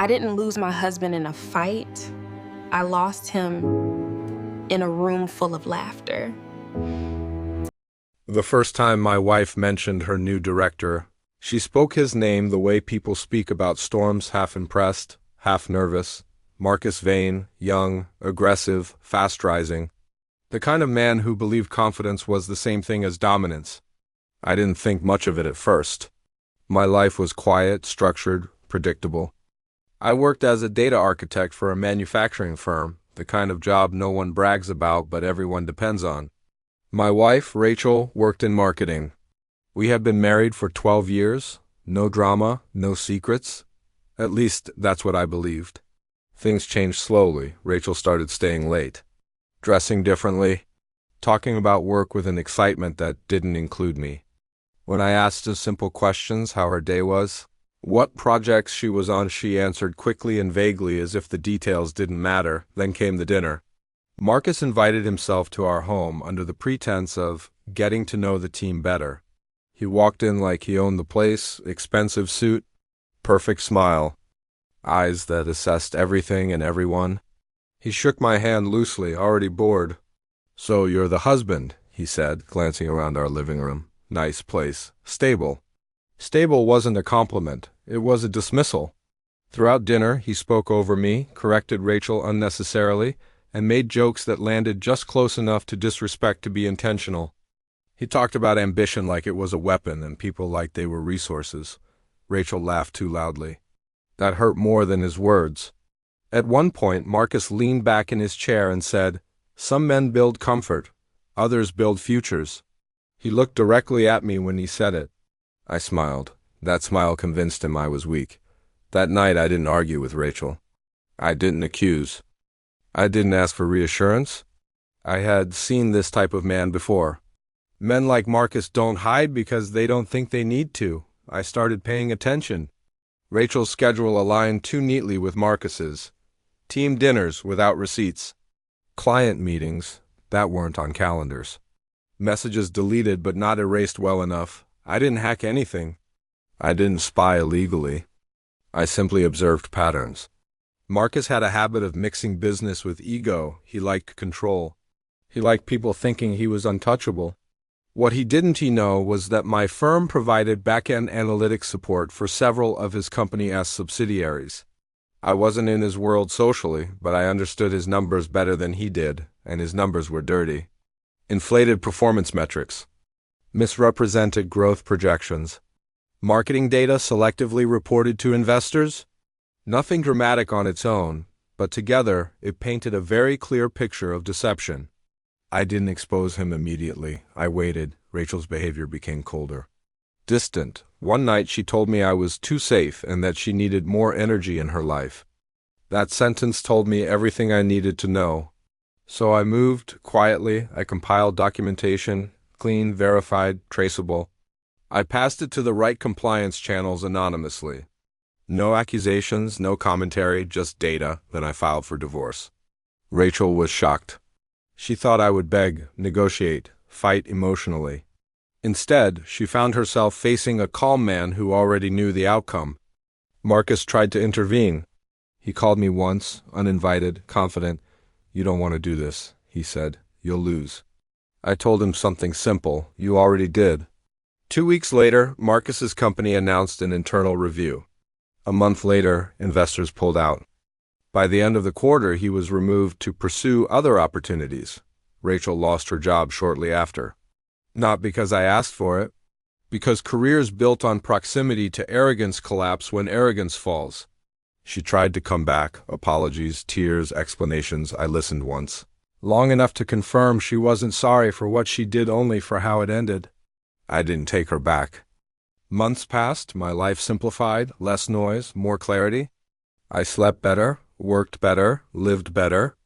I didn't lose my husband in a fight. I lost him in a room full of laughter. The first time my wife mentioned her new director, she spoke his name the way people speak about storms, half impressed, half nervous. Marcus Vane, young, aggressive, fast-rising. The kind of man who believed confidence was the same thing as dominance. I didn't think much of it at first. My life was quiet, structured, predictable. I worked as a data architect for a manufacturing firm, the kind of job no one brags about but everyone depends on. My wife, Rachel, worked in marketing. We had been married for 12 years, no drama, no secrets. At least, that's what I believed. Things changed slowly. Rachel started staying late, dressing differently, talking about work with an excitement that didn't include me. When I asked her simple questions, how her day was, what projects she was on, she answered quickly and vaguely as if the details didn't matter. Then came the dinner. Marcus invited himself to our home under the pretense of getting to know the team better. He walked in like he owned the place, expensive suit, perfect smile, eyes that assessed everything and everyone. He shook my hand loosely, already bored. "So you're the husband," he said, glancing around our living room. "Nice place. Stable." Stable wasn't a compliment. It was a dismissal. Throughout dinner, he spoke over me, corrected Rachel unnecessarily, and made jokes that landed just close enough to disrespect to be intentional. He talked about ambition like it was a weapon and people like they were resources. Rachel laughed too loudly. That hurt more than his words. At one point, Marcus leaned back in his chair and said, "Some men build comfort, others build futures." He looked directly at me when he said it. I smiled. That smile convinced him I was weak. That night I didn't argue with Rachel. I didn't accuse. I didn't ask for reassurance. I had seen this type of man before. Men like Marcus don't hide because they don't think they need to. I started paying attention. Rachel's schedule aligned too neatly with Marcus's. Team dinners without receipts. Client meetings that weren't on calendars. Messages deleted but not erased well enough. I didn't hack anything. I didn't spy illegally. I simply observed patterns. Marcus had a habit of mixing business with ego. He liked control. He liked people thinking he was untouchable. What he didn't know was that my firm provided back-end analytics support for several of his company-S subsidiaries. I wasn't in his world socially, but I understood his numbers better than he did, and his numbers were dirty. Inflated performance metrics. Misrepresented growth projections. Marketing data selectively reported to investors. Nothing dramatic on its own, but together it painted a very clear picture of deception. I didn't expose him immediately. I waited. Rachel's behavior became colder. Distant. One night she told me I was too safe and that she needed more energy in her life. That sentence told me everything I needed to know. So I moved quietly. I compiled documentation, clean, verified, traceable. I passed it to the right compliance channels anonymously. No accusations, no commentary, just data. Then I filed for divorce. Rachel was shocked. She thought I would beg, negotiate, fight emotionally. Instead, she found herself facing a calm man who already knew the outcome. Marcus tried to intervene. He called me once, uninvited, confident. "You don't want to do this," he said. "You'll lose." I told him something simple. "You already did." 2 weeks later, Marcus's company announced an internal review. A month later, investors pulled out. By the end of the quarter, he was removed to pursue other opportunities. Rachel lost her job shortly after. Not because I asked for it, because careers built on proximity to arrogance collapse when arrogance falls. She tried to come back, apologies, tears, explanations. I listened once. Long enough to confirm she wasn't sorry for what she did, only for how it ended. I didn't take her back. Months passed, my life simplified, less noise, more clarity. I slept better, worked better, lived better.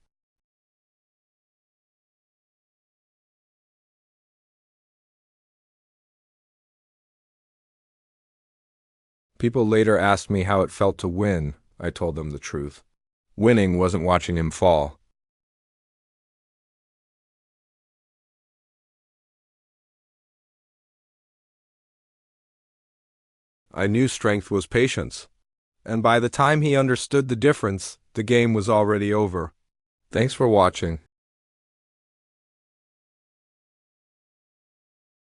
People later asked me how it felt to win. I told them the truth. Winning wasn't watching him fall. I knew strength was patience. and by the time he understood the difference, the game was already over. Thanks for watching.